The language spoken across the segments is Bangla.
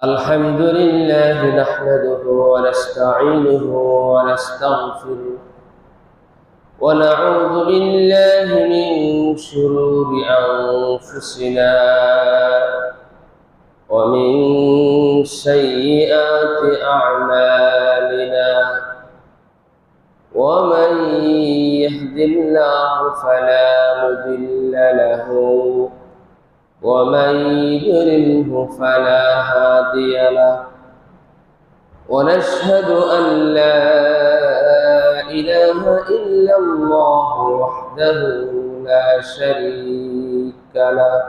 الحمد لله نحمده ونستعينه ونستغفره ونعوذ بالله من شرور أنفسنا ومن سيئات أعمالنا ومن يهد الله فلا مضل له ومن يضلله فلا هادي له ونشهد أن لا إله إلا الله وحده لا شريك له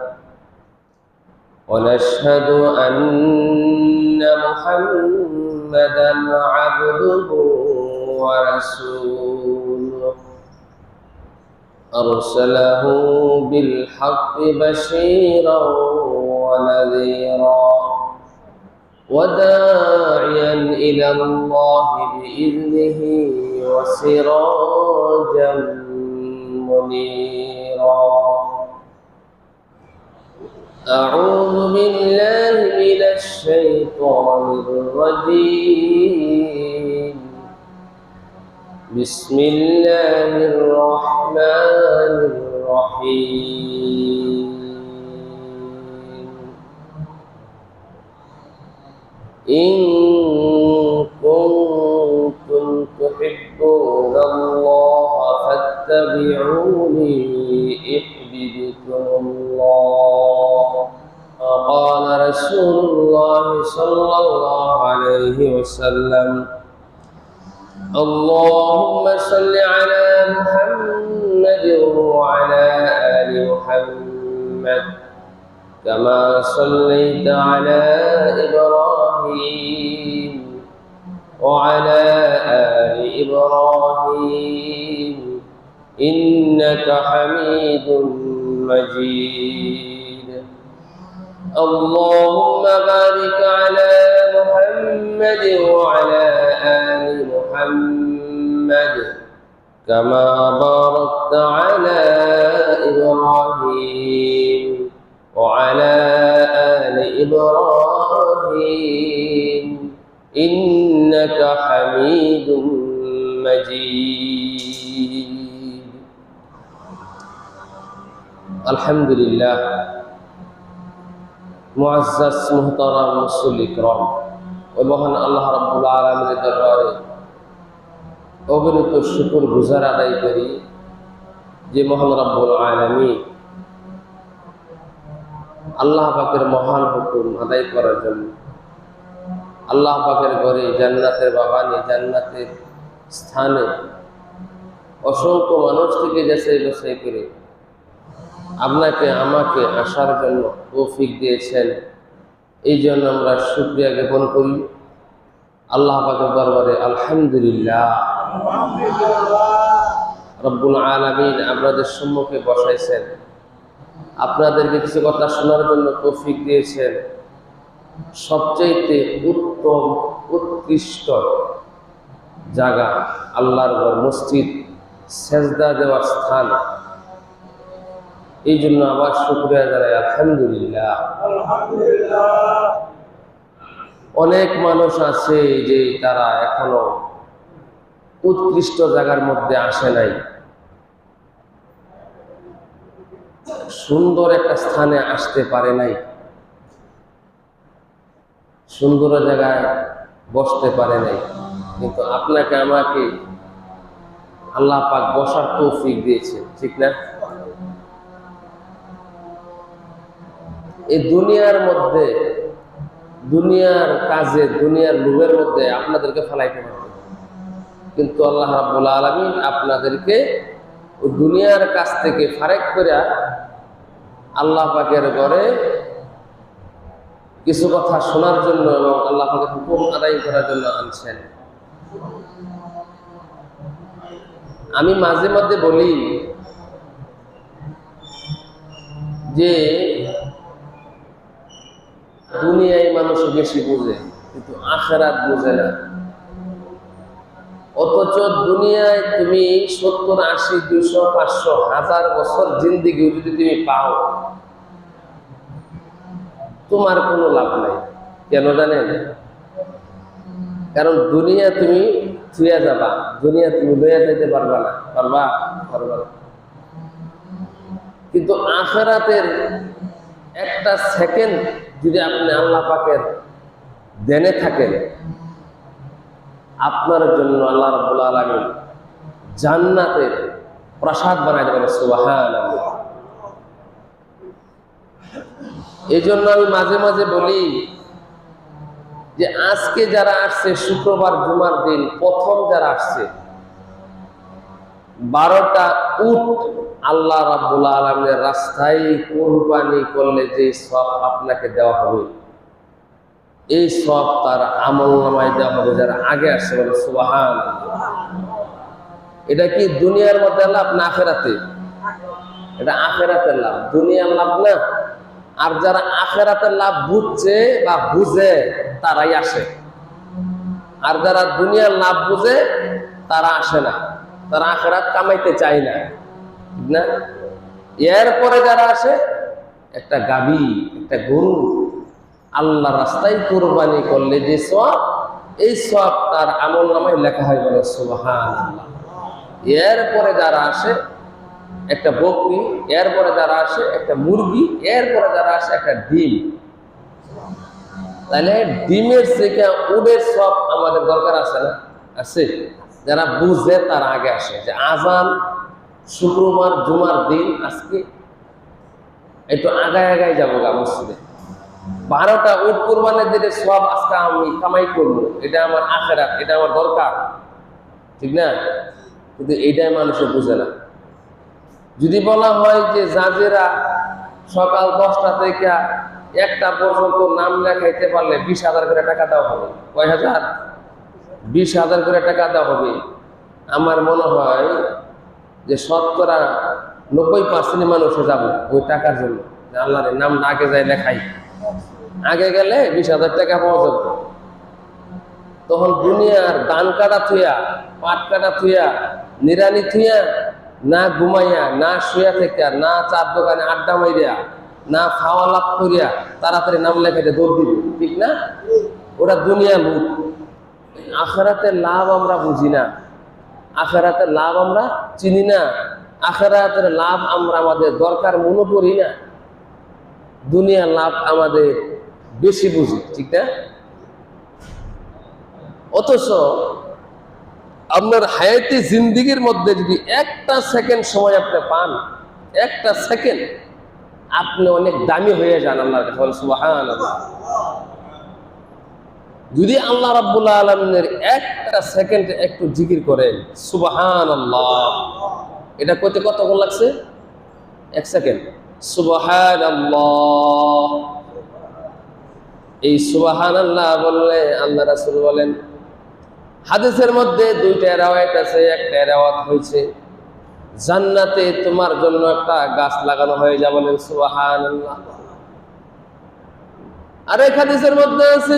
ونشهد أن محمدا عبده ورسوله أرسله بالحق بشيرا ونذيرا وداعيا إلى الله بإذنه وسراجا منيرا أعوذ بالله من الشيطان الرجيم بسم الله الرحمن الرحيم إن كنتم تحبون الله فاتبعوني يحببكم الله وقال رسول الله صلى الله عليه وسلم اللهم صل على محمد وعلى آل محمد كما صليت على إبراهيم وعلى آل إبراهيم إنك حميد مجيد اللهم بارك على محمد وعلى آل محمد كما باركت على إبراهيم وعلى آل إبراهيم إنك حميد مجيد الحمد لله মুআজ্জাজ মুহতারাম মুসল্লি কিরাম ওই মহান আল্লাহ রাব্বুল আলামিনের দরবারে অগণিত শুকর গুজার আদায় করি যে মহান রাব্বুল আলামিন আল্লাহ পাকের মহান হুকুম আদায় করার জন্য আল্লাহ পাকের ঘরে জান্নাতের বাগানে জান্নাতের স্থানে অসংখ্য মানুষ থেকে যাচাই বাছাই করে আপনাকে আমাকে আসার জন্য তৌফিক দিয়েছেন। এই জন্য আমরা শুকরিয়া জ্ঞাপন করি আল্লাহ পাকের দরবারে আলহামদুলিল্লাহ। রব্বুল আলামিন আপনাদের সম্মুখে বসাইছেন, আপনাদেরকে কিছু কথা শোনার জন্য তৌফিক দিয়েছেন। সবচেয়ে উত্তম উৎকৃষ্ট জায়গা আল্লাহর ঘর, মসজিদ, সেজদা দেওয়ার স্থান। এই জন্য আবার শুকরিয়া জানাই আলহামদুলিল্লাহ। অনেক মানুষ আছে যে তারা এখনো উৎকৃষ্ট জায়গার মধ্যে আসে নাই, সুন্দর একটা স্থানে আসতে পারে নাই, সুন্দর জায়গায় বসতে পারে নাই। কিন্তু আপনাকে আমাকে আল্লাহ পাক বসার তৌফিক দিয়েছে, ঠিক না? এই দুনিয়ার মধ্যে, দুনিয়ার কাজে, দুনিয়ার লোভের মধ্যে আপনাদেরকে ফেলাইতে পারবে, কিন্তু আল্লাহ রাব্বুল আলামিন আপনাদেরকে ওই দুনিয়ার কাছ থেকে ফারেক করে আল্লাহ পাকের ঘরে কিছু কথা শোনার জন্য এবং আল্লাহ পাকের হুকুম আদায় করার জন্য আনছেন। আমি মাঝে মধ্যে বলি যে দুনিয়ায় মানুষ বেশি বুঝে কিন্তু আখিরাত বুঝে না। অথচ দুনিয়ায় তুমি 70, 80, 200, 500, 1000 বছর জিন্দেগি যদি তুমি পাও, তোমার কোনো লাভ নাই। কেন জানেন? কারণ দুনিয়া তুমি ছুঁয়ে যাবা, দুনিয়া তুমি লইয়া যেতে পারবা না। পারবা? পারবা না। কিন্তু আখিরাতের একটা সেকেন্ড যদি আপনি আল্লাহ পাকের ধ্যানে থাকেন, আপনার জন্য আল্লাহ রাব্বুল আলামিন জান্নাতের প্রাসাদ বানাই দেবেন। সুবহানাল্লাহ। এই জন্য আমি মাঝে মাঝে বলি যে আজকে যারা আসছে শুক্রবার জুমার দিন, প্রথম যারা আসছে 12টা উট আল্লাহ রাব্বুল আলামিনের রাস্তায় কুরবানি করলে যে সওয়াব আপনাকে দেওয়া হবে, এই সওয়াব তার আমলনামায় দেওয়া হবে যারা আগে আসছে। বলে সুবহানাল্লাহ। এটা কি দুনিয়ার মধ্যে লাভ না আখিরাতে? এটা আখিরাতের লাভ, দুনিয়ার লাভ না। আর যারা আখিরাতের লাভ বুঝছে বা বুঝে তারাই আসে, আর যারা দুনিয়ার লাভ বুঝে তারা আসে না, তারা আখিরাত কামাইতে চায় না, ঠিক না? এরপরে যারা আসে, একটা গাভী, একটা গরু আল্লাহ রাস্তায় কুরবানি করলে যে সওয়াব, এই সওয়াব তার আমলনামায় লেখা হয়। বলে সুবহানাল্লাহ। এরপরে যারা আসে একটা বকরি, এরপরে যারা আসে একটা মুরগি, এরপরে যারা আসে একটা ডিম। তাহলে ডিমের থেকে উটের সওয়াব আমাদের দরকার আছে না? আছে। যারা বুঝে তারা আগে আসে। যে আজান শুক্রবার জুমার দিন, আজকে একটু আগায় আগায় যাবো গা মসজিদে, 12টা উট কুরবানির দিনে সওয়াব আজকে আমি কামাই করবো, এটা আমার আখিরাত, এটা আমার দরকার, ঠিক না? কিন্তু এইটাই মানুষে বুঝে না। যদি বলা হয় যে জাজেরা সকাল 10টা থেকে 1টা পর্যন্ত নাম লেখাইতে পারলে 20,000 করে টাকা দেওয়া হবে। কয় হাজার? 20,000 করে টাকা দেওয়া হবে। আমার মনে হয় যে শতকরা 90% মানুষে যাবে ওই টাকার জন্য, যে আল্লাহর নাম আগে যায় লেখাই, আগে গেলে 20,000 টাকা পাওয়া যাবে। তখন দুনিয়ার ধান কাটা থুয়া, পাট কাটা থুয়া, নিরানি থুয়া, না ঘুমাইয়া, না শুয়া থেকে, না চার দোকানে আড্ডা মাইরিয়া, না খাওয়া লাভ করিয়া তাড়াতাড়ি নাম লেখাইতে দৌড় দিবে, ঠিক না? ওটা দুনিয়া লুট। আখিরাতের লাভ আমরা বুঝি না, আখিরাতের লাভ আমরা চিনি না, আখিরাতের লাভ আমরা আমাদের দরকার মনে করি না, দুনিয়ার লাভ আমাদের বেশি বুঝি, ঠিক না? অথচ আপনার হায়াতি জিন্দিগির মধ্যে যদি একটা সেকেন্ড সময় আপনি পান, একটা সেকেন্ড, আপনি অনেক দামি হয়ে যান আল্লাহর কাছে। সুবহানাল্লাহ। যদি আল্লাহ রাব্বুল আলামিনের একটা সেকেন্ড একটু জিকির করেন, সুবহানাল্লাহ, এটা কইতে কতক্ষণ লাগছে? 1 সেকেন্ড। সুবহানাল্লাহ। এই সুবহানাল্লাহ বললে আল্লাহ রাসূল বলেন, হাদিসের মধ্যে 2টা রাওয়ায়াত আছে। একটা রাওয়ায়াত হয়েছে জান্নাতে তোমার জন্য একটা গাছ লাগানো হয়ে যাবে। বলেন সুবহানাল্লাহ। আর এক হাদিসের মধ্যে আছে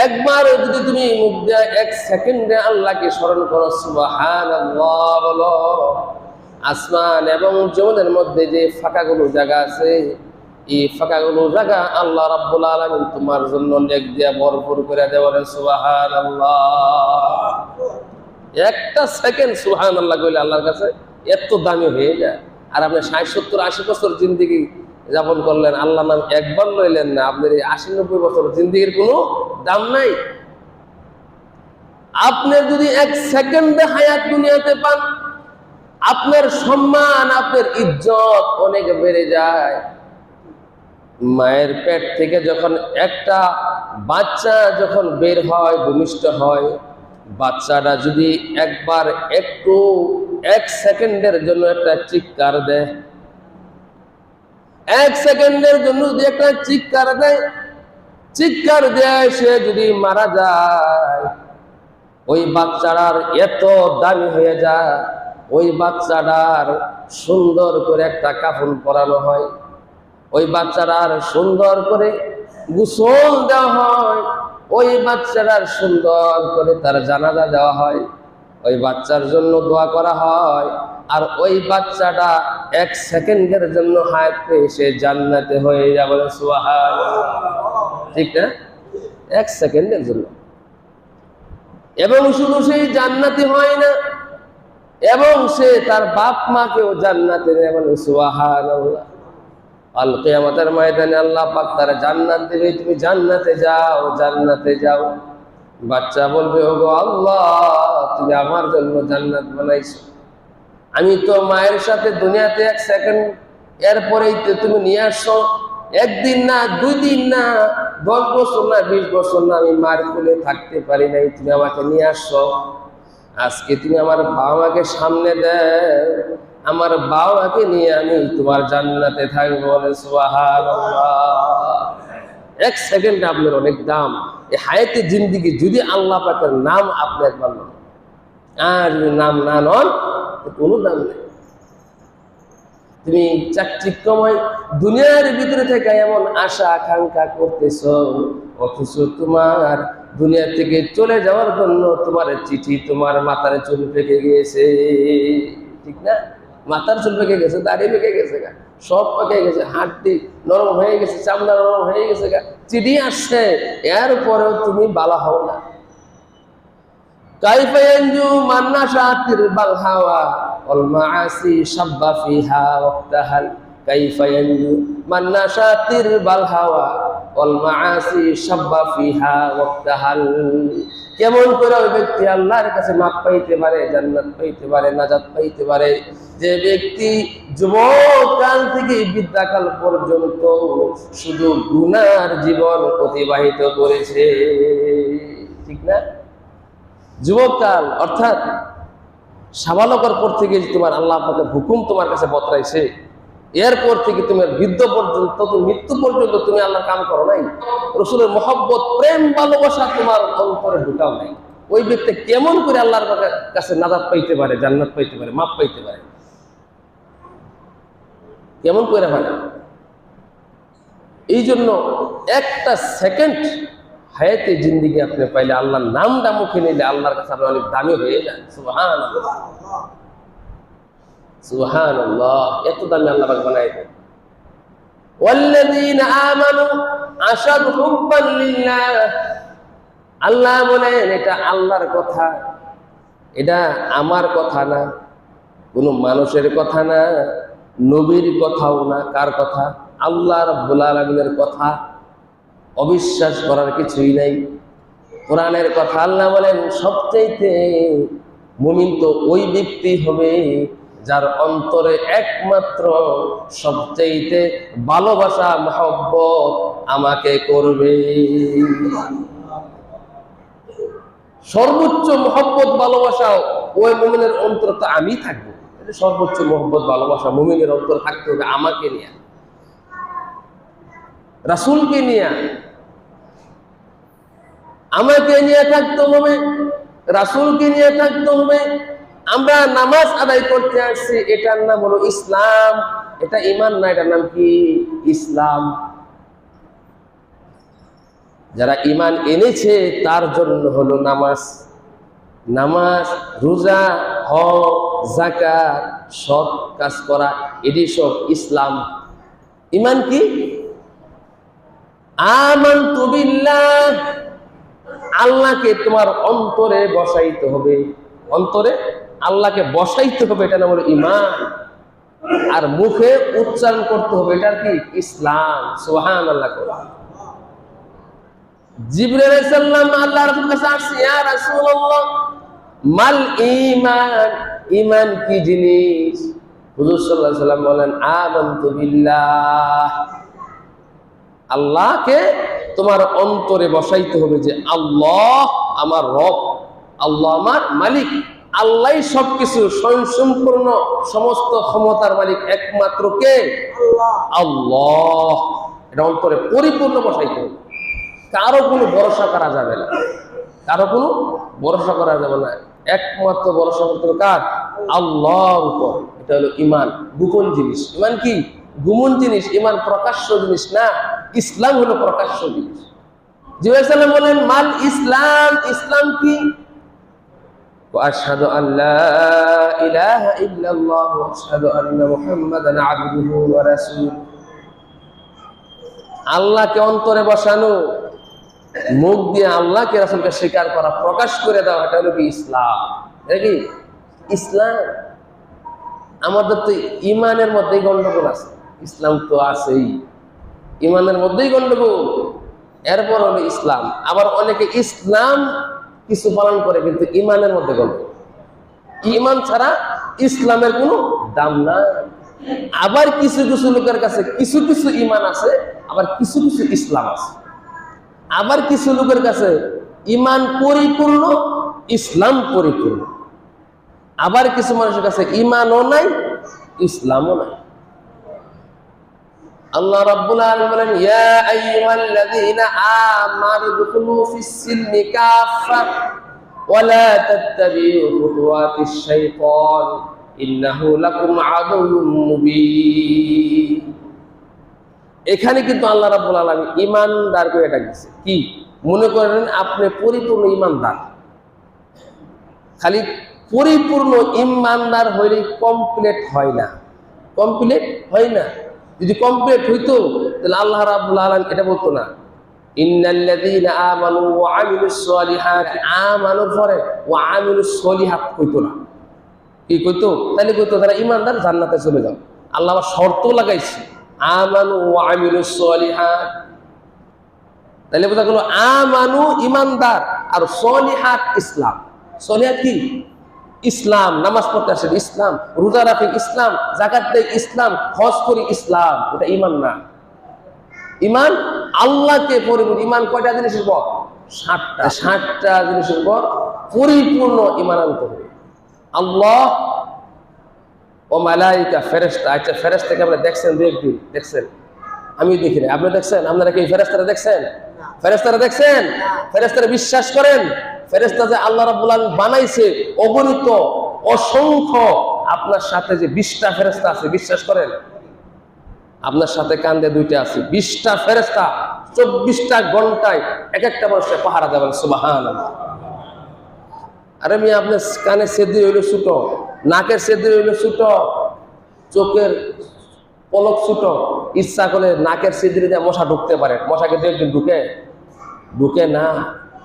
একবার যদি তুমি মুখ দিয়ে 1 সেকেন্ডে আল্লাহকে স্মরণ করো, সুবহানাল্লাহ বলো, আসমান এবং জমিনের মধ্যে যে ফাঁকাগুলো জায়গা আছে, এই ফাঁকাগুলো জায়গা আল্লাহ রাব্বুল আলামিন তোমার জন্য নেক দিয়া ভরপুর করে দেয়। বলেন সুবহানাল্লাহ। একটা সেকেন্ড সুবহানাল্লাহ কইলে আল্লাহর কাছে এত দামি হয়ে যায়। আর আপনি 60, 70, 80 বছর জিন্দেগি যাপন করলেন, আল্লাহ নাম একবার লইলেন না, আপনার এই 80, 90 বছর জিন্দেগির কোনো দাম নাই। আপনি যদি 1 সেকেন্ডে হায়াত দুনিয়াতে পান, আপনার সম্মান, আপনার ইজ্জত অনেক বেড়ে যায়। মায়ের পেট থেকে যখন একটা বাচ্চা যখন বের হয়, ভূমিষ্ঠ হয়, বাচ্চাটা যদি একবার একটু 1 সেকেন্ডের জন্য একটা চিৎকার দেয়, 1 সেকেন্ডের জন্য যদি একটা চিৎকার দেয়, চিৎকার দেয়, সে যদি মারা যায়, ওই বাচ্চাটার এত দামি হয়ে যায়, ওই বাচ্চাটার সুন্দর করে একটা কাফন পরানো হয়, ওই বাচ্চাটার সুন্দর করে গোসল দেওয়া হয়, ওই বাচ্চাটার সুন্দর করে তার জানাজা দেওয়া হয়, ওই বাচ্চার জন্য দোয়া করা হয়, আর ওই বাচ্চাটা 1 সেকেন্ডের জন্য হায়াত পেয়ে সে জান্নাতে হয়ে যাবে। সুবহানাল্লাহ। ঠিক না? এক সেকেন্ডের জন্য। এবং শুধু সেই জান্নাতি হয় না, এবং সে তার বাপ মাকেও জান্নাতে নেবে। বলে সুবহানাল্লাহ। কাল কিয়ামতের ময়দানে আল্লাহ পাক তার জান্নাত দেবে, তুমি জান্নাতে যাও, জান্নাতে যাও। বাচ্চা বলবে, ওগো আল্লাহ, তুমি আমার জন্য জান্নাত বানাইছো, আমি তো মায়ের সাথে দুনিয়াতে এক সেকেন্ড, এরপরেই তো তুমি নিয়ে আসছো, একদিন না, 2 দিন না, 10 বছর না, 20 বছর না, আমি মার কোলে থাকতে পারি নাই, তুমি আমাকে নিয়ে আসছো। আজকে তুমি আমার বাবা মাকে সামনে দেও, আমার বাবা মাকে নিয়ে আমি তোমার জান্নাতে থাকবো। বলে সুবহানাল্লাহ। এক সেকেন্ড আপনার অনেক দাম। এই হায়াতে জিন্দিগি যদি আল্লাহ পাকের নাম আপনি একবার নেন, আর যদি নাম না নন, কোনো দাম নেই। তুমি চাকচিক্যময় দুনিয়ার ভিতরে থেকে এমন আশা আকাঙ্ক্ষা করতেছ, অথচ তোমার দুনিয়া থেকে চলে যাওয়ার জন্য তোমার চিঠি তোমার মাথার চুল পেকে গিয়েছে, ঠিক না? মাথার চুল পেকে গেছে, দাড়ি পেকে গেছে, সব পেকে গেছে, হাড্ডি নরম হয়ে গেছে, চামড়া নরম হয়ে গেছে, চিঠি আসছে, এরপরেও তুমি বালা হও না। কাইফা ইয়ানজু মান নাশাতির বাল হাওয়া ওয়াল মাআসি শাব্বা ফিহা ওয়াক্তাহাল। কাইফা ইয়ানজু মান নাশাতির বাল হাওয়া ওয়াল মাআসি শাব্বা ফিহা ওয়াক্তাহাল। কেমন করে ওই ব্যক্তি আল্লাহর কাছে মাপ পাইতে পারে, জান্নাত পাইতে পারে, নাজাত পাইতে পারে, যে ব্যক্তি যুবকাল থেকে বৃদ্ধাকাল পর্যন্ত শুধু গুনার জীবন অতিবাহিত করেছে, ঠিক না? যুবককাল অর্থাৎ সাবালকের পর থেকে তোমার আল্লাহ পাকের হুকুম তোমার কাছে বতরাইছে, এরপর থেকে তোমার বৃদ্ধ পর্যন্ত, তুমি মৃত্যু পর্যন্ত তুমি আল্লাহর কাম করো নাই, রাসূলের মহব্বত প্রেম ভালোবাসা তোমার অন্তরে ঢুকাও নাই, ওই ব্যক্তি কেমন করে আল্লাহর কাছে নাজাত পাইতে পারে, জান্নাত পাইতে পারে, মাপ পাইতে পারে? কেমন করে হয়? এই জন্য একটা সেকেন্ড হায়াতে জিন্দিগি আপনি পাইলে, আল্লাহর নামটা মুখে নিলে আল্লাহর কাছে আপনি অনেক দামি হয়ে যান। সুবহানাল্লাহ, সুবহানাল্লাহ। এত দামি আল্লাহ পাক বানাই দেন। ওয়াল্লাযীনা আমানু আশাদু হুব্বান লিল্লাহ। আল্লাহ বলেন এটা আল্লাহর কথা, এটা আমার কথা না, কোনো মানুষের কথা না, নবীর কথাও না। কার কথা? আল্লাহ রাব্বুল আলামিনের কথা। অবিশ্বাস করার কিছুই নাই, কোরআনের কথা। আল্লাহ বলেন সবচাইতে মুমিন তো ওই ব্যক্তি হবে যার অন্তরে একমাত্র সবচাইতে ভালোবাসা মহব্বত আমাকে করবে। সর্বোচ্চ মহব্বত ভালোবাসা ওই মুমিনের অন্তরে তো আমি থাকবো। সর্বোচ্চ মহব্বত ভালোবাসা মুমিনের অন্তরে থাকতে হবে আমাকে নিয়ে, রাসূলকে নিয়ে, আমাকে নিয়ে থাকতে হবে, রাসূলকে নিয়ে থাকতে হবে। আমরা নামাজ আদায় করতে আসছি, এটার নাম হলো ইসলাম। এটা ঈমান না, এটার নাম কি? ইসলাম। যারা ঈমান এনেছে তার জন্য হলো নামাজ। নামাজ, রোজা, হজ, যাকাত, সৎ কাজ করা, এটি সব ইসলাম। ঈমান কি? আমানতু বিল্লাহ, আল্লাহকে তোমার অন্তরে বসাইতে হবে, অন্তরে আল্লাহকে বসাইতে হবে, এটা নাম হলো ঈমান। আর মুখে উচ্চারণ করতে হবে, এটার কি? ইসলাম। সুবহানাল্লাহ। জিবরিল আলাইহিস সালাম আল্লাহর কাছে আসছে, ইয়া রাসূলুল্লাহ মাল ঈমান, ঈমান কি জিনিস? হুজুর সাল্লাল্লাহু আলাইহি সাল্লাম বলেন আমানতু বিল্লাহ, আল্লাহকে তোমার অন্তরে বসাইতে হবে যে আল্লাহ আমার রব, আল্লাহ আমার মালিক, আল্লাহই সবকিছু, স্বয়ংসম্পূর্ণ সমস্ত ক্ষমতার মালিক একমাত্র কে? আল্লাহ। এটা অন্তরে পরিপূর্ণ বসাইতে হবে। কারো কোনো ভরসা করা যাবে না, কারো কোনো ভরসা করা যাবে না, একমাত্র ভরসা করতে হবে কার? আল্লাহর উপর। এটা হলো ঈমান, গোপন জিনিস। ঈমান কি? গোপন জিনিস। ঈমান প্রকাশ্য জিনিস না, ইসলাম হলো প্রকাশ্য জিনিস। জিবরাইল সালাম বলেন মাল ইসলাম, ইসলাম কি? আশহাদু আল্লা ইলাহা ইল্লাল্লাহ ওয়া আশহাদু আন্না মুহাম্মাদান আবদুহু ওয়া রাসূলুহু। আল্লাহকে অন্তরে বসানো, মুখ দিয়ে আল্লাহকে রাসূলকে স্বীকার করা, প্রকাশ করে দেওয়া, এটা হলো কি ইসলাম। এটা কি ইসলাম। আমাদের তো ইমানের মধ্যেই গন্ডগোল আছে, ইসলাম তো আছেই, ইমানের মধ্যেই গন্ডগোল, এরপর হলো ইসলাম। আবার অনেকে ইসলাম কিছু পালন করে, কিন্তু ইমানের মধ্যে গন্ডগোল। ইমান ছাড়া ইসলামের কোনো দাম না। আবার কিছু কিছু লোকের কাছে কিছু কিছু ইমান আছে, আবার কিছু কিছু ইসলাম আছে। আবার কিছু লোকের কাছে ইমান পরিপূর্ণ, ইসলাম পরিপূর্ণ। আবার কিছু মানুষের কাছে ইমানও নাই, ইসলামও নাই। আল্লাহ রাব্বুল আলামিন বলেন, ইয়া আইয়ুহাল্লাযীনা আমানু দুখুলু ফিস-সিলমি কাফা ওয়া লা তাত্তাবিউ খুতুওয়াতিশ শাইতান ইন্নাহু লাকুম আদুউম মুবিন। এখানে কিন্তু আল্লাহ রাব্বুল আলামিন ঈমানদার করে ডাকছে। কি মনে করেন আপনি পরিপূর্ণ ঈমানদার, খালি পরিপূর্ণ ঈমানদার হইলে কমপ্লিট হয় না, কমপ্লিট হয় না। যদি কমপ্লিট হইতো তাহলে আল্লাহ রাব্বুল আলামিন এটা বলতো না, ইন্নাল্লাযীনা আমানু ওয়া আমিলুস সলিহাত, আমানুর পরে ওয়া আমিলুস সলিহাত কইতো না। কি কইতো? তাহলে কইতো যারা ঈমানদার জান্নাতে চলে যাও। আল্লাহ আবার শর্ত লাগাইছে, আমানু ওয়া আমিলুস সলিহাত। তাহলে বোঝা গেল আমানু ঈমানদার, আর সলিহাত ইসলাম। সলিহাত কি? ইসলাম। নামাজ পড়তে আসে ইসলাম, রোজা রাখি ইসলাম, যাকাত দেই ইসলাম, হজ করি ইসলাম। ওটা ঈমান না। ঈমান আল্লাহকে পরিপূর্ণ। ঈমান কয়টা জিনিসের পর? 7টা। 7টা জিনিসের পর পরিপূর্ণ ঈমান আনতে হবে। আল্লাহ ও মালাইকা, ফেরেশতা। আচ্ছা, ফেরেশতাকে আপনি দেখছেন? দু একদিন দেখছেন? আমি দেখি না, আপনি দেখছেন? আপনারা কি ফেরেশতারা দেখছেন? ফেরেশতারা দেখছেন? ফেরেশতারা বিশ্বাস করেন? ফেরেশতা যে আল্লাহ রাব্বুল আলামিন বানাইছে অগণিত, অসংখ্য, আপনার সাথে যে 20টা ফেরেশতা আছে, বিশ্বাস করেন? আপনার সাথে কান্দে 2টা আছে, 20টা ফেরেশতা 24টা ঘন্টায় এক একটা মানুষের পাহারা দেবেন। সুবহানাল্লাহ। আরে মিয়া, আপনার কানের সেদ্রি হইল ছোট, নাকের সেদ্রি হইল ছোট, চোখের পলক ছোট, ইচ্ছা করলে নাকের সেদ্রিতে মশা ঢুকতে পারে। মশাকে দু একদিন ঢুকে না।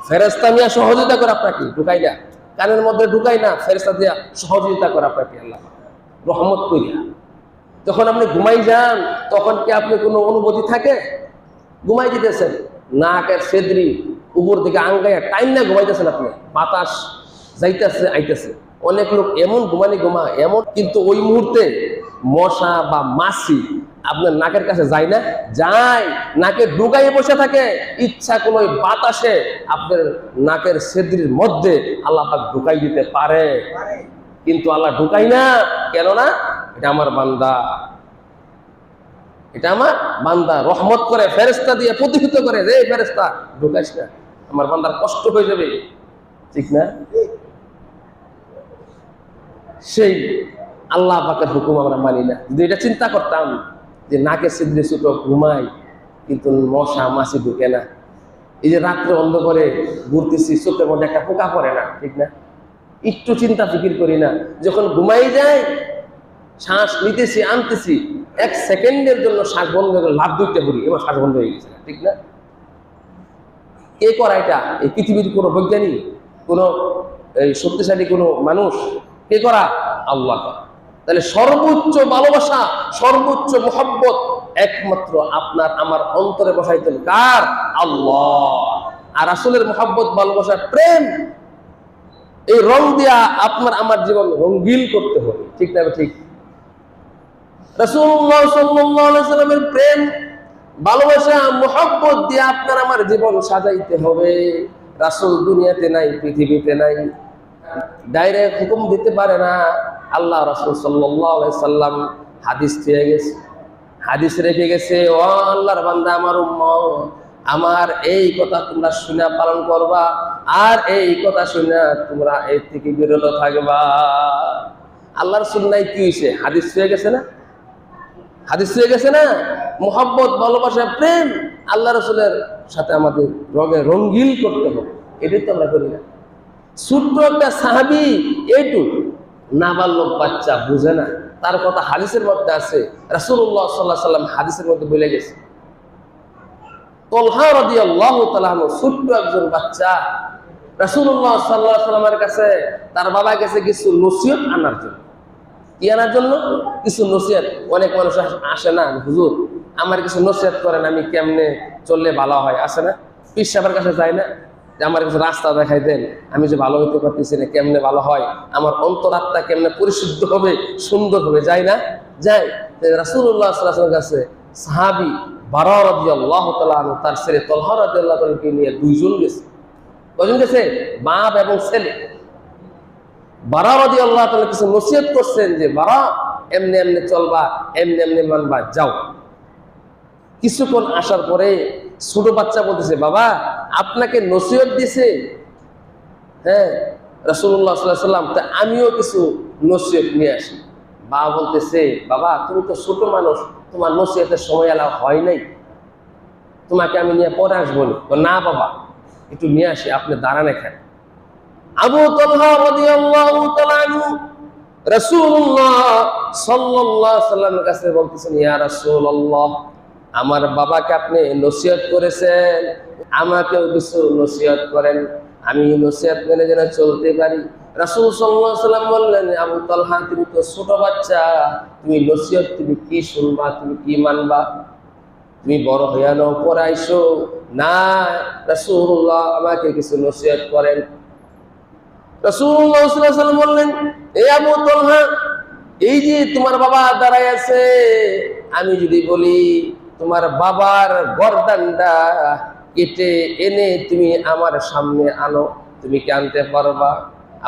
ফেরেশতা মিয়া সহযোগিতা করে আপনাকে, ঢুকাই না, কানের মধ্যে ঢুকাই না, ফেরেশতা দিয়া সহযোগিতা করে আপনাকে আল্লাহ রহমত করিয়া। যখন আপনি ঘুমাই যান তখন কি আপনি কোনো অনুভূতি থাকে? ঘুমাই দিতেছেন, নাকের সেদ্রি উপর দিকে আঙ্গাইয়া টাইম না ঘুমাইতেছেন আপনি, বাতাস যাইতেছে আইতেছে। অনেক লোক এমন ঘুমা এমন, কিন্তু ওই মুহূর্তে মশা বা মাছি আপনার নাকের কাছে যায় না? যায়। নাকে ঢুকাইয়ে বসে থাকে, ইচ্ছা কোনো বাতাসে আপনার নাকের সেদ্রির মধ্যে আল্লাহ পাক ঢুকাই দিতে পারে, কিন্তু আল্লাহ ঢুকাই না। কেন না? এটা আমার বান্দা, এটা আমার বান্দা। রহমত করে ফেরেশতা দিয়ে প্রতিহিত করে, রে ফেরেশতা ঢুকাইস না, আমার বান্দার কষ্ট হয়ে যাবে। ঠিক না? সেই আল্লাহ পাকের হুকুম আমরা মানি না। যদি এটা চিন্তা করতাম যে নাকের ছিদ্রে ছোট, ঘুমাই কিন্তু মশা মাছি ঢুকে না, এই যে রাত্রে অন্ধকারে ঘুরতেছি, চোখের মধ্যে একটা পোকা পড়ে না, ঠিক না? একটু চিন্তা ফিকির করি না, যখন ঘুমাই যায় শ্বাস নিতেছি আনতেছি, 1 সেকেন্ডের জন্য শ্বাস বন্ধ হয়ে গেল, লাভ দুইটা ঘুরি, এবার শ্বাস বন্ধ হয়ে গেছে, ঠিক না? কে করা এটা? এই পৃথিবীর কোনো বৈজ্ঞানিক, কোনো এই শক্তিশালী কোনো মানুষ? কে করা? আল্লাহ। তাহলে সর্বোচ্চ ভালোবাসা, সর্বোচ্চ মহব্বত একমাত্র আপনার আমার অন্তরে বসাইতে হবে কার? আল্লাহ। আর রাসূলের মহব্বত, ভালোবাসা, প্রেম, এই রং দিয়া আপনার আমার জীবন রঙ্গিল করতে হবে, ঠিক না? ঠিক। রাসূলুল্লাহ সাল্লাল্লাহু আলাইহি সাল্লামের প্রেম, ভালোবাসা, মহব্বত দিয়ে আপনার আমার জীবন সাজাইতে হবে। রাসূল দুনিয়াতে নাই, পৃথিবীতে নাই, ডাইরেক্ট হুকুম দিতে পারে না। আল্লাহ রাসূল সাল্লাল্লাহু আলাইহি সাল্লাম হাদিস দিয়ে গেছে, হাদিস রেখে গেছে, ও আল্লাহর বান্দা, আমার উম্মত, আমার এই কথা তোমরা শুনে পালন করবা, আর এই কথা শুনে তোমরা এর থেকে বিরত থাকবা। আল্লাহর সুন্নাহ কি হয়েছে? হাদিস হয়ে গেছে না? হাদিস হয়ে গেছে না? মুহাব্বত, ভালোবাসা, প্রেম আল্লাহ রাসূলের সাথে আমাদের রঙিল করতে হবে। এটাই তো আমরা করি না। ছোট্ট একটা সাহাবী, এইটুক নাবালক বাচ্চা, বুঝে না, তার কথা হাদিসের মধ্যে আছে। রাসূলুল্লাহ সাল্লাল্লাহু আলাইহি সাল্লাম হাদিসের মধ্যে বলে গেছে, তালহা রাদিয়াল্লাহু তাআলা আনহু ছোট্ট একজন বাচ্চা রাসূলুল্লাহ সাল্লাল্লাহু আলাইহি ওয়াসাল্লামের কাছে তার বাবা কাছে কিছু নসিহত আনার জন্য। কি আনার জন্য? কিছু নসিহত। অনেক মানুষ আসে না, হুজুর আমার কিছু নসিহত করেন, আমি কেমনে চললে ভালো হয়, আসে না? পীর সাহেবের কাছে যায় না যে আমার কিছু রাস্তা দেখাই দেন, আমি যে ভালো হইতে পারতেছি না, কেমনে ভালো হয়, আমার অন্তরাত্মা কেমনে পরিশুদ্ধ হবে, সুন্দর হবে, যায় না? যায়। রাসূলুল্লাহ সাল্লাল্লাহু আলাইহি ওয়াসাল্লামের কাছে সাহাবী বারা রাদিয়াল্লাহু তাআলা আনহু তার ছেলে তালহা রাদিয়াল্লাহু তাআলাকে নিয়ে দুইজন গেছে। কয়জন গেছে? বাপ এবং ছেলে। বারা রাদিয়াল্লাহু তাআলা কিছু নসিহত করছেন যে বারা এমনি এমনি চলবা, এমনি এমনি মানবা, যাও। কিছুক্ষণ আসার পরে ছোট বাচ্চা বলতেছে, বাবা আপনাকে নসিহত দিছে, হ্যাঁ রাসূলুল্লাহ সাল্লাল্লাহু আলাইহি ওয়াসাল্লাম, তা আমিও কিছু নসিহত নিয়ে আসি। বাবা বলতেছে, বাবা তুমি তো ছোট মানুষ, তোমার নসিহতের সময় এলা হয় নাই, তোমাকে আমি নিয়ে পরে আসবো না। বাবা একটু নিয়ে আসি, আপনি দাঁড়ান এখানে। আবু তালহা রাদিয়াল্লাহু তাআলা আনহু রাসূলুল্লাহ সাল্লাল্লাহু আলাইহি ওয়াসাল্লামের কাছে বলতেছেন, ইয়া রাসূলুল্লাহ আমার বাবাকে আপনি নসিহত করেছেন, আমাকেও কিছু নসিহত করেন, আমি নসিহত মেনে যেন চলতে পারি। রাসূল সাল্লাল্লাহু আলাইহি ওয়াসাল্লাম বললেন, আবু তালহা তুমি তো ছোট বাচ্চা, তুমি নসিহত তুমি কি শুনবা, তুমি কি মানবা, তুমি বড় হইয়া নাও পড়াইছো না। রাসূলুল্লাহ আমাকে কিছু নসিহত করেন। রাসূলুল্লাহ সাল্লাল্লাহু আলাইহি ওয়াসাল্লাম বললেন, এ আবু তালহা, এই যে তোমার বাবা দাঁড়ায় আছে, আমি যদি বলি তোমার বাবার গর্দানটা কেটে এনে তুমি আমার সামনে আনো, তুমি কি আনতে পারবা?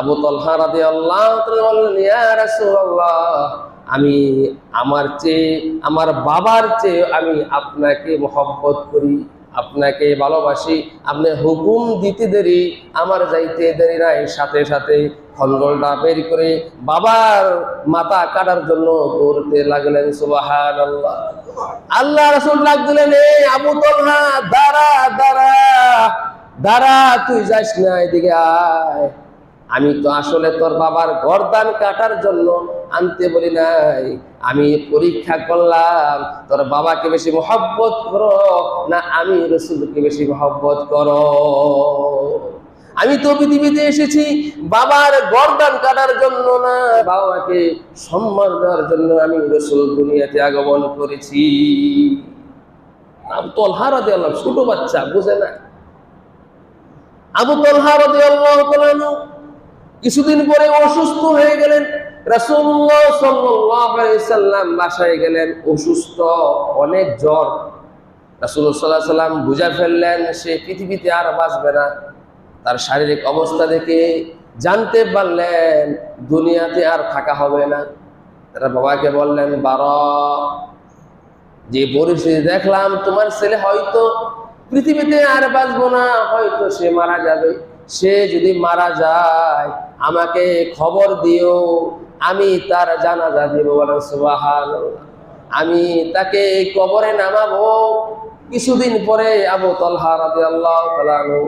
আবু তালহা রাদিয়াল্লাহু তাআলা বললেন, ইয়া রাসূলুল্লাহ আমি আমার বাবার চেয়ে আমি আপনাকে মহব্বত করি, আপনাকে ভালোবাসি, আপনি হুকুম দিতে দেরি আমার যাইতে দেরি নাই, সাথে সাথে খন্ডলটা বের করে বাবার মাথা কাটার জন্য দৌড়তে লাগলেন। সুবহানাল্লাহ। আল্লাহ রাসূল ডাক দিলেন, এ আবু তালহা দাঁড়া দাঁড়া দাঁড়া, তুই যাস না, এদিকে আয়। আমি তো আসলে তোর বাবার গর্দান কাটার জন্য আনতে বলি নাই, আমি পরীক্ষা করলাম তোর বাবাকে বেশি মহব্বত করো না আমি রাসূলকে বেশি মহব্বত করো। আমি তো পৃথিবীতে এসেছি বাবার গর্দান কাটার জন্য না, বাবাকে সম্মান দেওয়ার জন্য আমি রাসূল দুনিয়াতে আগমন করেছি। আবু তালহা রাদিয়াল্লাহু, ছোট বাচ্চা, বুঝে না। আবু তালহা রাদিয়াল্লাহু তাআলা কিছুদিন পরে অসুস্থ হয়ে গেলেন। রাসূলুল্লাহ সাল্লাল্লাহু আলাইহি ওয়াসাল্লাম বাসায় গেলেন, অসুস্থ, অনেক জ্বর। রাসূলুল্লাহ সাল্লাল্লাহু আলাইহি ওয়াসাল্লাম বুঝে ফেললেন সে পৃথিবীতে আর বাঁচবে না। তার শারীরিক অবস্থা দেখে জানতে পারলেন দুনিয়াতে আর থাকা হবে না। তারা বাবাকে বললেন, বারা যে পরিস্থিতি দেখলাম তোমার ছেলে হয়তো পৃথিবীতে আর বাঁচবো না, হয়তো সে মারা যাবে। সে যদি মারা যায় আমাকে খবর দিও, আমি তার জানাজা দিব। সুবহানাল্লাহ। আমি তাকে কবরে নামাবো। কিছুদিন পরে আবু তালহা রাদিয়াল্লাহু তাআলা আনহু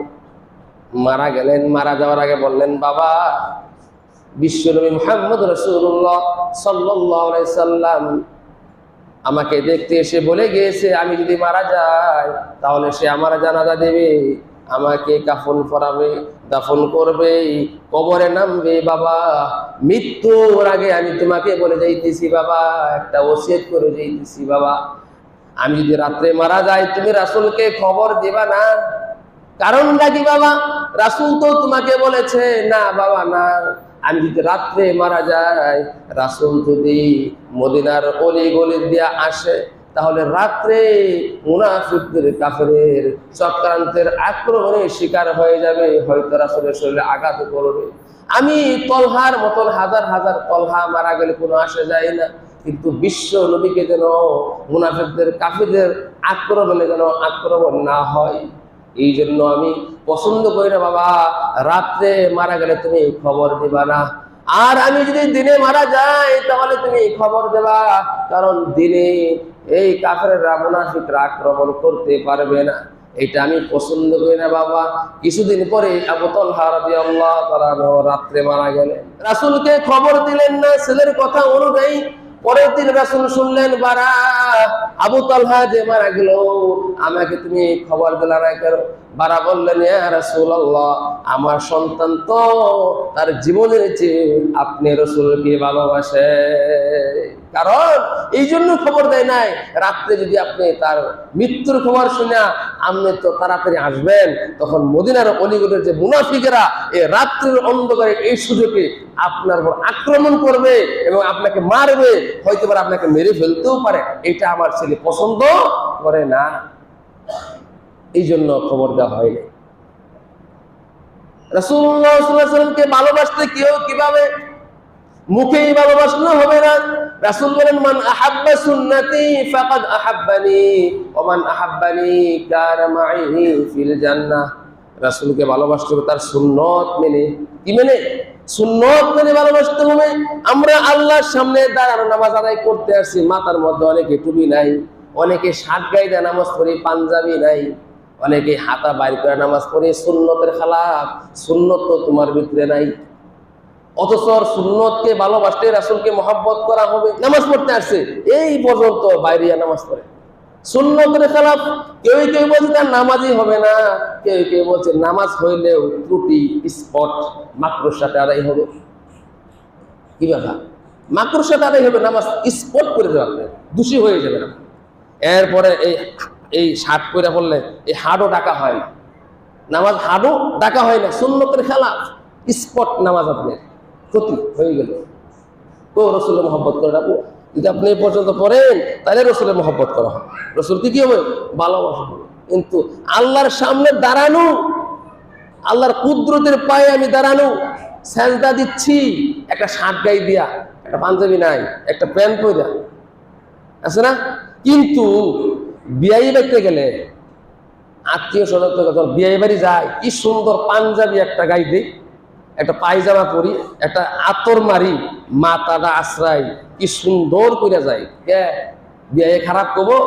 মারা গেলেন। মারা যাওয়ার আগে বললেন, বাবা বিশ্বনবী মুহাম্মদ রাসূলুল্লাহ সাল্লাল্লাহু আলাইহি সাল্লাম আমাকে দেখতে এসে বলে গিয়েছে আমি যদি মারা যাই তাহলে সে আমার জানাজা দেবে, আমাকে কাফন পরাবে, দাফন করবে, কবরে নামবে। বাবা মৃত্যুর আগে আমি তোমাকে বলে যাইতেছি বাবা, একটা ওসিয়ত করে যাইতেছি বাবা, আমি যদি রাত্রে মারা যাই তুমি রাসূলকে খবর দিবা না। কারণটা কি বাবা? রাসূল তো তোমাকে বলেছে না বাবা না, আমি যদি রাত্রে মারা যাই, রাসূল যদি মদিনার অলি গলি দিয়ে আসে তাহলে রাত্রে মুনাফিকদের কাফেরের চক্রান্তের আক্রমণে শিকার হয়ে যাবে, হয়তো রাসূলের শরীরে আঘাত করবে। আমি তলহার মতন হাজার হাজার তলহা মারা গেলে কোনো আসে যায় না, কিন্তু বিশ্ব নবীকে যেন মুনাফিকদের কাফেরদের আক্রমণে যেন আক্রমণ না হয়, এই জন্য আমি পছন্দ করি না বাবা রাত্রে মারা গেলে তুমি খবর দিবা না। আর আমি যদি দিনে মারা যাই তাহলে তুমি খবর দেবা, কারণ দিনে এই কাফেররা মুনাফিকরা আক্রমণ করতে পারবে না, এটা আমি পছন্দ করি না বাবা। কিছুদিন পরে আবু তালহা রাদিয়াল্লাহু তাআলা রাত্রে মারা গেলেন। রাসূলকে খবর দিলেন না, ছেলের কথা অনুযায়ী পরের দিন রাসূল শুনলেন, বারা আবু তালহা যে মারা গেল, আমাকে তুমি খবর দিলা না কেন? বারা বললেন, ইয়া রাসূলুল্লাহ, আমার সন্তান তো তার জীবনের চেয়ে আপনি রাসূলকে ভালোবাসে, কারণ এই জন্য খবর দেয় নাই, রাত্রে যদি আপনি তার মৃত্যুর খবর শুনে আপনি তো তাড়াতাড়ি আসবেন, তখন মদিনার অলিগলির যে মুনাফিকেরা এই রাত্রির অন্ধকারে এই সুযোগে আপনার উপর আক্রমণ করবে এবং আপনাকে মারবে, হয়তো আপনাকে মেরে ফেলতেও পারে, এটা আমার ছেলে পছন্দ করে না, এই জন্য খবর দেওয়া হয়নি। রাসূলুল্লাহ সাল্লাল্লাহু আলাইহি ওয়াসাল্লামকে ভালোবাসতে কেউ কিভাবে মুখেই ভালোবাসলে হবে না। রাসূল বলেন, মান আহাব্বা সুন্নতি ফাকাদ আহাব্বানি ওয়া মান আহাব্বানি কানা মাই ফিল জান্নাহ। রাসূলকে ভালোবাসতে হবে তার সুন্নত মেনে। কি মেনে? সুন্নত মেনে ভালোবাসতে হবে। আমরা আল্লাহর সামনে দাঁড়ানো নামাজ আদায় করতে আসছি, মাথার মধ্যে অনেকে টুপি নাই, অনেকে শার্ট গায়ে দিয়ে নামাজ পড়ে, পাঞ্জাবি নাই, অনেকে হাতা বাইর করে নামাজ পড়ে, সুন্নতের খেলাফ, সুন্নত তো তোমার ভিতরে নাই। অথচ সুন্নতকে ভালোবাসতে রাসূলকে মহব্বত করা হবে, নামাজ পড়তে আসছে এই পর্যন্ত বাইরে নামাজ পড়ে, সুন্নতের খেলাফ। কেউ কেউ বলছে তার নামাজই হবে না, কেউ কেউ বলছে নামাজ হইলেও ত্রুটি স্পট মাকরুর সাথে আদায় হবে। কি ব্যাপার? মাকরুর সাথে আদায় হবে, নামাজ স্পট করে দেবে, আপনি দোষী হয়ে যাবে না। এরপরে এই শার্ট করে বললে এই হাড়ও ডাকা হয় না, নামাজ হাড়ও ডাকা হয় না, সুন্নতের খেলাফ, স্পট নামাজ আপনার ক্ষতি হয়ে গেল। তো রসুলের মহব্বত করে রাখবো, যদি আপনি এই পর্যন্ত পড়েন তাহলে রসুলের মহব্বত করা হবে, রসুলকে কি হবে? ভালোবাসা হবে। কিন্তু আল্লাহর সামনে দাঁড়ানো, আল্লাহর কুদরতের পায়ে আমি দাঁড়ানো, সেজদা দিচ্ছি একটা শার্ট গায়ে দিয়া, একটা পাঞ্জাবি নাই, একটা প্যান্ট পরে আছে না, কিন্তু বিয়ে বাড়িতে গেলে আত্মীয় স্বজন যখন বিয়ে বাড়ি যায়, কি সুন্দর পাঞ্জাবি একটা গায়ে দিই, একটা পায়জামা পরি, একটা আতর মারি, মাথাটা আশ্রাই, কি সুন্দর করে যায়। কে বিয়ে খারাপ করবো?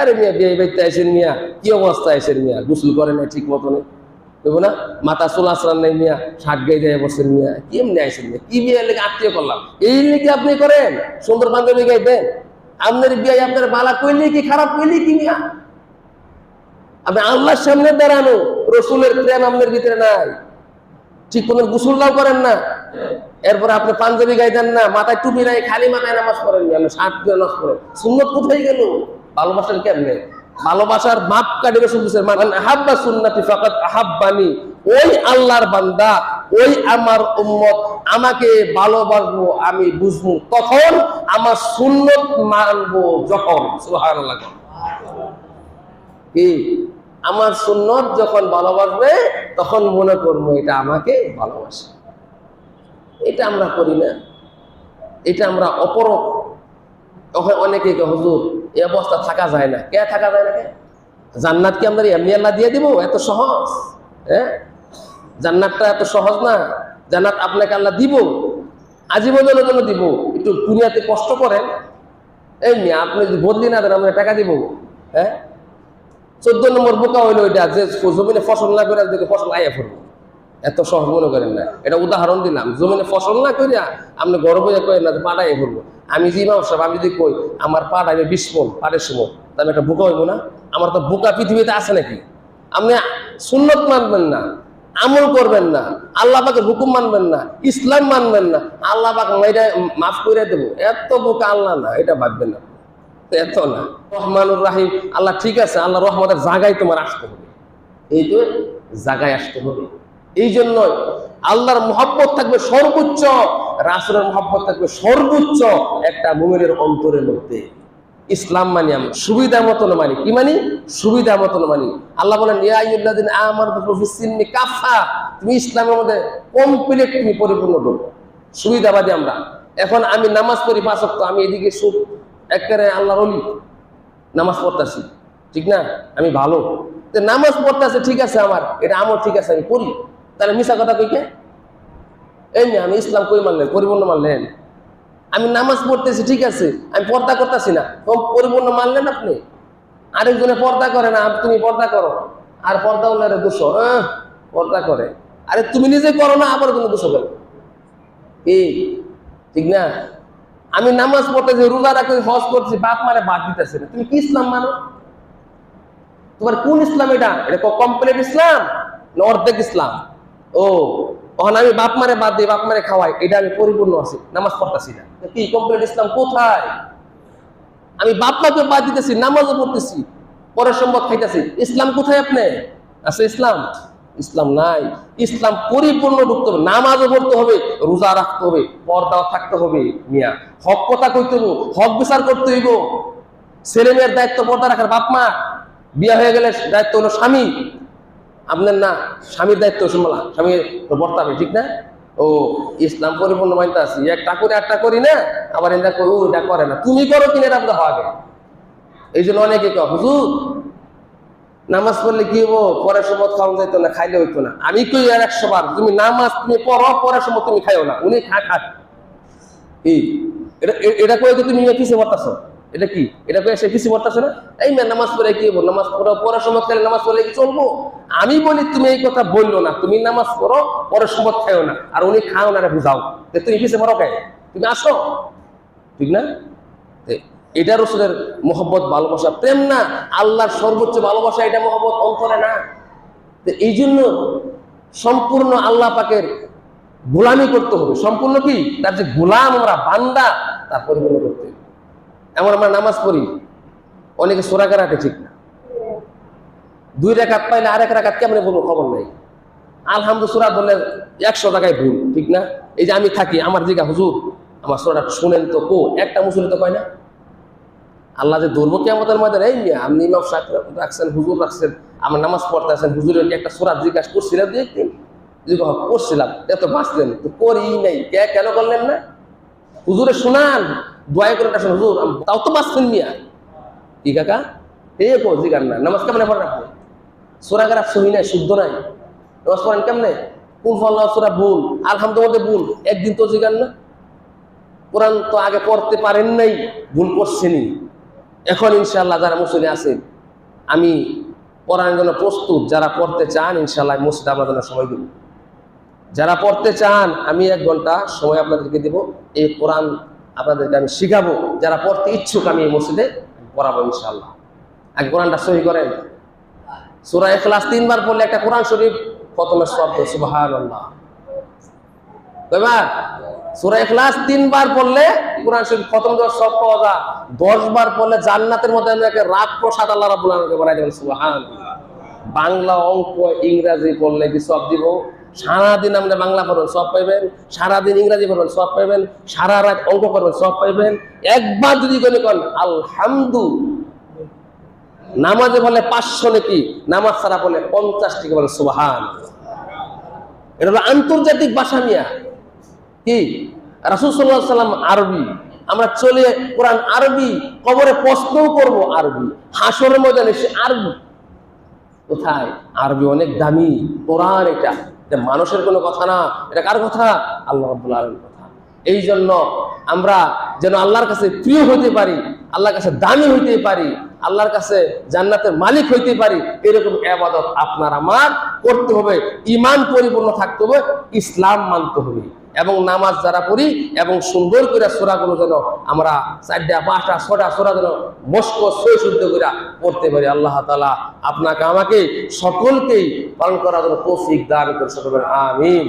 আরে মিয়া বিয়ে বাড়িতে আইসেন মিয়া, কি অবস্থা আইসেন মিয়া, গোসল করে না ঠিক মতনে, বুঝবো না, মাথা চুল আশ্রান নেই মিয়া, শার্ট গায়ে দিয়ে বসেন মিয়া, কি এমনি আইসেন মিয়া, কি বিয়ে লেগে আত্মীয় করলাম, এই লেগে আপনি করেন সুন্দর পাঞ্জাবি গায়ে দেন, আপনার বিয়ে আপনার বালা কইলে কি খারাপ কইলে কি মিয়া? আপনি আল্লাহর সামনে দাঁড়ানো, রসুলের প্রেম আপনার ভিতরে নাই, ঠিক মতো গোসলটাও করেন না, এরপরে আপনি পাঞ্জাবি গায়ে দেন না, মাথায় টুপি নাই, খালি মাথায় নামাজ পড়েন, শার্ট দিয়ে নামাজ পড়েন, সুন্নত কোথায় গেল? ভালোবাসার কেমনে? ভালোবাসার মাপ কাটে রসুল বলেছেন, মান আহাব্বা সুন্নতি ফাকাদ আহাব্বানি, ওই আল্লাহর বান্দা, ওই আমার উম্মত আমাকে ভালোবাসবো, আমি বুঝবো তখন, আমার সুন্নত মানবো যখন। সুবহানাল্লাহ। কি আমার সুন্নত যখন ভালোবাসবে তখন মনে করবো এটা আমাকে ভালোবাসে। এটা আমরা করি না, এটা আমরা অপরক। অনেকে হুজুর এই অবস্থা থাকা যায় না, কে থাকা যায় না? কে জান্নাত কি আমরা এমনি আল্লাহ দিয়ে দিব? এত সহজ? হ্যাঁ, জান্নাতটা এত সহজ না। জান্নাত আপনাকে আল্লাহ দিব, আজীবনের জন্য দিব। একটু দুনিয়াতে কষ্ট করেন, এমনি আপনি যদি বদলি না দেন আমরা টাকা দিব। হ্যাঁ, 14 নম্বর বোকা হইলো ওইটা, যে জমিনে ফসল না করে দেখে ফসল আইয়া পড়বো, এত সহজ মনে করেন না। এটা উদাহরণ দিলাম, জমিনে ফসল না করিয়া আপনি গর্ব করেন না পা আইয়া পড়বো। আমি যে ইমাম সাহেব, আমি যদি কই আমার পা ডাইবে 20 মণ পাটের সময়, তা আমি একটা বোকা হইব না? আমার তো বোকা পৃথিবীতে আছে নাকি? আপনি সুন্নত মানবেন না, আমল করবেন না, আল্লাহ পাকের হুকুম মানবেন না, ইসলাম মানবেন না, আল্লাহ পাক মাফ করে দেবো, এত বোকা আল্লাহ না, এটা ভাববেন না, এত না। রহমানুর রাহিম আল্লাহ, ঠিক আছে, আল্লাহ রহমতের জায়গায় তোমার আসতে হবে, এই তো জায়গায় আসতে হবে। এই জন্য আল্লাহর মহব্বত থাকবে সর্বোচ্চ, রাসূলের মহব্বত থাকবে সর্বোচ্চ একটা মুমিনের অন্তরের মধ্যে। ইসলাম মানি আমরা সুবিধা মতন মানি। কি মানি? সুবিধা মতন মানি। আল্লাহ বলেন, ইয়া আইয়ুহাল্লাযীনা আমানু ফিস-সিলমি কাফা, তুমি ইসলামের মধ্যে কমপ্লিট, তুমি পরিপূর্ণ ঢোক। সুবিধাবাদী আমরা। এখন আমি নামাজ পড়ি 5 ওয়াক্ত, আমি এদিকে সুদ একেবারে আল্লাহর ওলি, নামাজ পড়তেছি, ঠিক না? আমি ভালো নামাজ পড়তেছে, ঠিক আছে, আমার এটা আমল ঠিক আছে, আমি পড়ি, তাহলে মিশা কথা কইকে? এই না, আমি ইসলাম কই মানলেন? পরিপূর্ণ মানলেন? আমি নামাজ পড়তেছি, ঠিক আছে, আমি পর্দা করতেছি না, পরিপূর্ণ মানলেন আপনি? আরেকজনে পর্দা করে না, তুমি পর্দা করো, আর পর্দা উল্লার দোষ, পর্দা করে, আরে তুমি নিজে করো না, আবার তুমি দোষ করো, এই ঠিক না? আমি নামাজ পড়তেছি, রোজা রাখতে, হজ করছি, বাপ মারে বাদ দিতেছে না। তুমি কি ইসলাম মানো? তোমার কোন ইসলাম এটা? এটা কমপ্লিট ইসলাম না অর্ধেক ইসলাম? ও তখন আমি বাপ মারে বাদ দিই, বাপ মারে খাওয়াই, এটা আমি পরিপূর্ণ আছি, নামাজ পড়তেছি না। কি কমপ্লিট ইসলাম কোথায়? আমি বাপ মাকে বাদ দিতেছি, নামাজও পড়তেছি, পরের সম্পদ খাইতেছি, ইসলাম কোথায়? আপনি আছে ইসলাম? ইসলাম নাই। ইসলাম পরিপূর্ণ ঢুকতে হবে, নামাজও পড়তে হবে, রোজা রাখতে হবে, পর্দাও থাকতে হবে। মিয়া হক কথা কইতে হইব, হক বিচার করতে হইব। ছেলে মেয়ের দায়িত্ব পর্দা রাখার, বাপ মা। বিয়ে হয়ে গেলে দায়িত্ব হলো স্বামী, আপনার না, স্বামীর দায়িত্ব শুনলা, স্বামীর বর্তাবে, ঠিক না? ও ইসলাম পরিপূর্ণ মানতে আছি, একটা করে একটা করি না, আবার এটা করি, ওটা করে না। তুমি করো কিনা এটা আপনার হবে। এই জন্য অনেকে কয় হুজুর নামাজ পড়লে কি হবো, পরের সময় খাওয়া যাইতো না, খাইলে হইতো না। আমি কই আর 100 বার, তুমি নামাজ তুমি পড়ো, পরের সময় তুমি খাইও না, উনি খাক। এই এটা কয়ে তুমি পিছিয়ে পড়তেছো, এটা কি? এটা কয়ে সে পিছিয়ে পড়তেছে না? এই মেয়ে নামাজ পড়ে কি হবো, নামাজ পড়ো, পরের সময় খাইলে নামাজ পড়লে কি চলবো? আমি বলি তুমি এই কথা বললো না, তুমি নামাজ পড়ো, পরের সময় খাইও না, আর উনি খাও না, বুঝাও, তুমি পিছিয়ে পড়ো কে? তুমি আসো, ঠিক না? এটা রসুলের মহব্বত, ভালোবাসা, প্রেম না। আল্লাহর সর্বোচ্চ ভালোবাসা, এটা মহব্বত অন্তরে না। এই জন্য সম্পূর্ণ আল্লাহ পাকের গোলামি করতে হবে। সম্পূর্ণ কি? তার যে গোলাম আমরা, বান্দা, তার পরিপূর্ণ করতে হবে। এমন আমরা নামাজ পড়ি, অনেকে সোরাকে রাখে, ঠিক না? 2 রাকাত পাইলে আরেক রাকাত কেমনে বলবো, খবর নাই। আলহামদুলিল্লাহ বললে 100 টাকায় ভুল, ঠিক না? এই যে আমি থাকি, আমার জিগা হুজুর আমার সোরাটা শুনেন তো, একটা মুসলিম তো কয় না। আল্লাহ যে ধরবো কিয়ামতের ময়দানে, এই মিয়া আপনি ইমাম সাহেব রাখছেন, হুজুর রাখছেন, আমার নামাজ পড়তে আছেন, হুজুরের একটা সূরা জিজ্ঞাসা করছিলাম, দেখতেন করছিলাম, এত বাঁচলেন তো, করি নাই, কেন করলেন না? হুজুরে শোনান, দোয়া করে আসেন, হুজুর তাও তো বাঁচছেন মিয়া। কি কাকা জিগান না, নামাজ কেমনে পড়েন আপনি? সূরা খারাপ সহি নাই, শুদ্ধ নাই, নামাজ পড়েন কেমনে? কোন ফল্লাহ সূরা ভুল, আলহামদুলিল্লাহ ভুল, একদিন তো জিগান না। কোরআন তো আগে পড়তে পারেন নাই, ভুল করছেনই। এখন ইনশাআল্লাহ যারা মুসল্লি আছেন, আমি পড়ানোর জন্য প্রস্তুত। যারা পড়তে চান ইনশাআল্লাহ মসজিদে আপনাদের জন্য সময় দেব। যারা পড়তে চান আমি 1 ঘন্টা সময় আপনাদেরকে দেব। এই কোরআন আপনাদেরকে আমি শিখাবো। যারা পড়তে ইচ্ছুক আমি এই মসজিদে পড়াবো ইনশাআল্লাহ। আগে কোরআনটা সহি করেন। সূরা ইখলাস 3 বার পড়লে একটা কোরআন শরীফ খতমের শব্দ, সুবহানাল্লাহ। কয়বার? সূরা ইখলাস 3 বার পড়লে কোরআন শরীফ খতম দেওয়ার সব পাওয়া যায়। 10 বার পড়লে জান্নাতের মধ্যে একটা রাত প্রসাদ আল্লাহ রাব্বুল আলামিনকে বানাই দেবেন, সুবহানাল্লাহ। বাংলা, অঙ্ক, ইংরেজি পড়লে কি সব দিব? সারাদিন আপনি বাংলা পড়বেন, সব পাইবেন। সারাদিন ইংরেজি পড়বেন, সব পাইবেন। সারা রাত অঙ্ক করবেন, সব পাইবেন। একবার যদি করেন আলহামদুলিল্লাহ, নামাজে বলে 500 নাকি, নামাজ ছাড়া বলে 50 টাকা, বলে সুবহানাল্লাহ। এটা হলো আন্তর্জাতিক ভাষা মিয়া। কি? রাসূল সাল্লাল্লাহু আলাইহি ওয়াসাল্লাম আরবি, আমরা চলে কোরআন আরবি, কবরে প্রশ্নও করব আরবি, হাসরের ময়দানে সে আরবি। কোথায়? আরবি অনেক দামি কোরআন। এটা মানুষের কোনো কথা না, এটা কার কথা? আল্লাহ রাব্বুল আলামিনের কথা। এই জন্য আমরা যেন আল্লাহর কাছে প্রিয় হইতে পারি, আল্লাহর কাছে দামি হইতে পারি, আল্লাহর কাছে জান্নাতের মালিক হইতে পারি, এরকম ইবাদত আপনার আমার করতে হবে। ঈমান পরিপূর্ণ থাকতে হবে, ইসলাম মানতে হবে। এবং নামাজ যারা পড়ি এবং সুন্দর করে সূরাগুলো যেন আমরা 4টা 5টা 6টা সূরা যেন মস্ক সই শুদ্ধ করে পড়তে পারি। আল্লাহ তাআলা আপনাকে আমাকে সকলকেই পালন করার জন্য তৌফিক দান করে। সকলে আমিন।